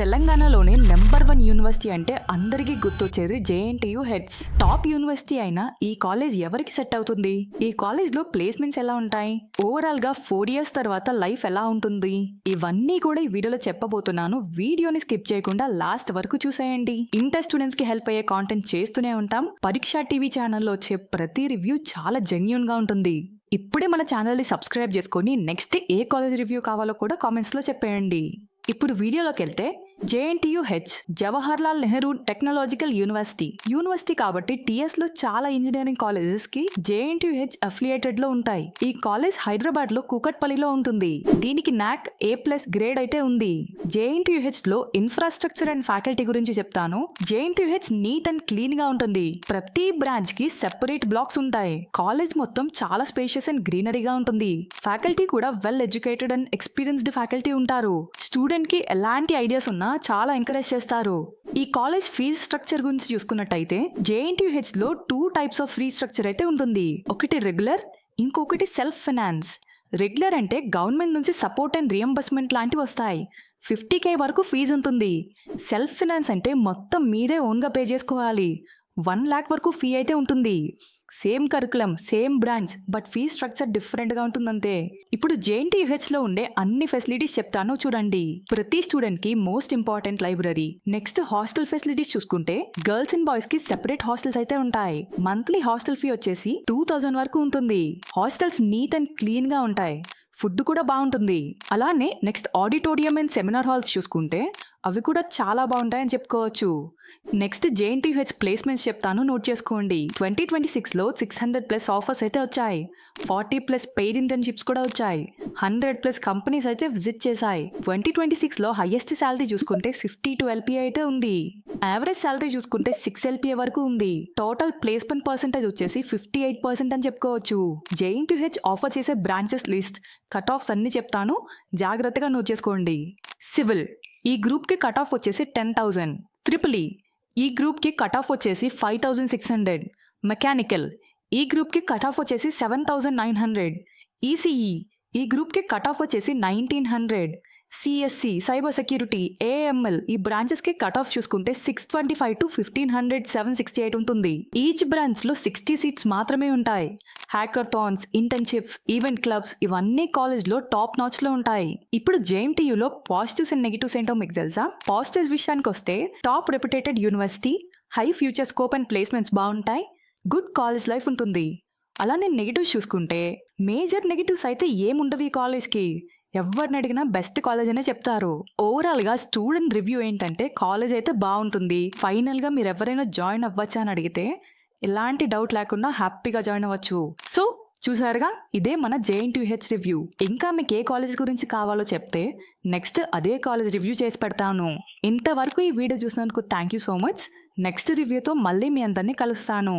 తెలంగాణలోనే number 1 university అంటే అందరికీ గుర్తొచ్చేది జేఎన్టీయూ హెడ్స్. టాప్ యూనివర్సిటీ అయినా ఈ కాలేజ్ ఎవరికి సెట్ అవుతుంది? ఈ కాలేజ్ లో ప్లేస్మెంట్స్ ఎలా ఉంటాయి? ఓవరాల్ గా 4 years తర్వాత లైఫ్ ఎలా ఉంటుంది? ఇవన్నీ కూడా ఈ వీడియోలో చెప్పబోతున్నాను. వీడియోని స్కిప్ చేయకుండా లాస్ట్ వరకు చూసేయండి. ఇంటర్ స్టూడెంట్స్ కి హెల్ప్ అయ్యే కాంటెంట్ చేస్తూనే ఉంటాం. పరీక్ష టీవీ ఛానల్లో వచ్చే ప్రతి రివ్యూ చాలా జెన్యూన్ గా ఉంటుంది. ఇప్పుడే మన ఛానల్ని సబ్స్క్రైబ్ చేసుకొని నెక్స్ట్ ఏ కాలేజ్ రివ్యూ కావాలో కూడా కామెంట్స్లో చెప్పేయండి. ఇప్పుడు వీడియోలోకి వెళ్తే JNTU H Jawaharlal Nehru technological university కాబట్టి టీఎస్ లో చాలా ఇంజనీరింగ్ కాలేజెస్ కి జేఎన్టీయూ హెచ్ అఫిలియేటెడ్ లో ఉంటాయి. ఈ కాలేజ్ హైదరాబాద్ లో కూకట్పల్లిలో ఉంటుంది. దీనికి నాక్ A+ గ్రేడ్ అయితే ఉంది. జేఎన్టీయూ హెచ్ లో ఇన్ఫ్రాస్ట్రక్చర్ అండ్ ఫ్యాకల్టీ గురించి చెప్తాను. JNTU H neat and clean గా ఉంటుంది. ప్రతి బ్రాంచ్ కి సెపరేట్ బ్లాక్స్ ఉంటాయి. కాలేజ్ మొత్తం చాలా స్పేషియస్ అండ్ గ్రీనరీగా ఉంటుంది. ఫ్యాకల్టీ కూడా well educated and experienced faculty ఉంటారు. స్టూడెంట్ కి ఎలాంటి ఐడియాస్ ఉన్నా చాలా ఎంకరేజ్ చేస్తారు. ఈ కాలేజ్ ఫీజ్ స్ట్రక్చర్ గురించి చూసుకున్నట్టయితే జేఎన్టీయూ హెచ్ లో 2 types ఆఫ్ ఫీ స్ట్రక్చర్ అయితే ఉంటుంది. ఒకటి రెగ్యులర్, ఇంకొకటి సెల్ఫ్ ఫైనాన్స్. రెగ్యులర్ అంటే గవర్నమెంట్ నుంచి సపోర్ట్ అండ్ రియంబర్స్మెంట్ లాంటివి వస్తాయి. 50K వరకు ఫీజు ఉంటుంది. సెల్ఫ్ ఫైనాన్స్ అంటే మొత్తం మీరే ఓన్గా పే చేసుకోవాలి. 1 lakh వరకు ఫీ అయితే ఉంటుంది. Same curriculum, same branch, but fee structure డిఫరెంట్గా ఉంటుందంతే. ఇప్పుడు జేఎన్టీయూ హెచ్ లో ఉండే అన్ని ఫెసిలిటీస్ చెప్తాను చూడండి. ప్రతి స్టూడెంట్ కి most important library. Next hostel facilities చూసుకుంటే గర్ల్స్ అండ్ బాయ్స్ కి సెపరేట్ హాస్టల్స్ అయితే ఉంటాయి. మంత్లీ హాస్టల్ ఫీ వచ్చేసి 2000 వరకు ఉంటుంది. హాస్టల్స్ నీట్ అండ్ క్లీన్ గా ఉంటాయి. ఫుడ్ కూడా బాగుంటుంది. అలానే next auditorium and seminar halls చూసుకుంటే అవి కూడా చాలా బాగుంటాయని చెప్పుకోవచ్చు. నెక్స్ట్ జేఎన్టీయూ హెచ్ ప్లేస్మెంట్స్ చెప్తాను, నోట్ చేసుకోండి. 2026లో 600+ ఆఫర్స్ అయితే వచ్చాయి. 40+ పెయిడ్ ఇంటర్న్షిప్స్ కూడా వచ్చాయి. 100+ కంపెనీస్ అయితే విజిట్ చేశాయి. 2026లో హైయెస్ట్ శాలరీ చూసుకుంటే 52 LPA అయితే ఉంది. యావరేజ్ శాలరీ చూసుకుంటే 6 LPA వరకు ఉంది. టోటల్ ప్లేస్మెంట్ పర్సెంటేజ్ వచ్చేసి 58% అని చెప్పుకోవచ్చు. జేఎన్టీయూ హెచ్ ఆఫర్ చేసే బ్రాంచెస్ లిస్ట్, కట్ ఆఫ్స్ అన్ని చెప్తాను, జాగ్రత్తగా నోట్ చేసుకోండి. సివిల్ ఈ గ్రూప్ కి కట్ ఆఫ్ వచ్చేసి 10,000. ట్రిపుల్ ఈ గ్రూప్ కి కట్ ఆఫ్ వచ్చేసి 5,600. మెకానికల్ ఈ గ్రూప్ కి కట్ ఆఫ్ వచ్చేసి 7,900. ఈసీఈ ఈ గ్రూప్ కి కట్ ఆఫ్ వచ్చేసి 1,900. సిఎస్సి సైబర్ సెక్యూరిటీ, ఏఎంఎల్ ఈ బ్రాంచెస్ కి కట్ ఆఫ్ చూసుకుంటే 625 to 1,500, 768 ఉంటుంది. ఈచ్ బ్రాంచ్ లో 60 సీట్స్ మాత్రమే ఉంటాయి. హ్యాకథాన్స్, ఇంటర్న్షిప్స్, ఈవెంట్ క్లబ్స్ ఇవన్నీ కాలేజ్ లో టాప్ నాచ్ లో ఉంటాయి. ఇప్పుడు జేఎన్టీయూలో పాజిటివ్స్ అండ్ నెగిటివ్స్ ఏంటో మీకు తెలుసా? పాజిటివ్స్ విషయానికి వస్తే top reputed university, high future scope and placements బాగుంటాయి, గుడ్ కాలేజ్ లైఫ్ ఉంటుంది. అలానే నెగిటివ్స్ చూసుకుంటే మేజర్ నెగిటివ్స్ అయితే ఏముండవు ఈ కాలేజ్కి. ఎవరిని అడిగినా బెస్ట్ కాలేజ్ అనే చెప్తారు. ఓవరాల్ గా స్టూడెంట్ రివ్యూ ఏంటంటే కాలేజ్ అయితే బాగుంటుంది. ఫైనల్ గా మీరు ఎవరైనా జాయిన్ అవ్వచ్చా అని అడిగితే ఎలాంటి డౌట్ లేకుండా హ్యాపీగా జాయిన్ అవ్వచ్చు. సో చూసారుగా, ఇదే మన జేఎన్టీయూ హెచ్ రివ్యూ. ఇంకా మీకు ఏ కాలేజ్ గురించి కావాలో చెప్తే నెక్స్ట్ అదే కాలేజ్ రివ్యూ చేసి పెడతాను. ఇంతవరకు ఈ వీడియో చూసినందుకు thank you so much. Next రివ్యూతో మళ్ళీ మీ అందరినీ కలుస్తాను.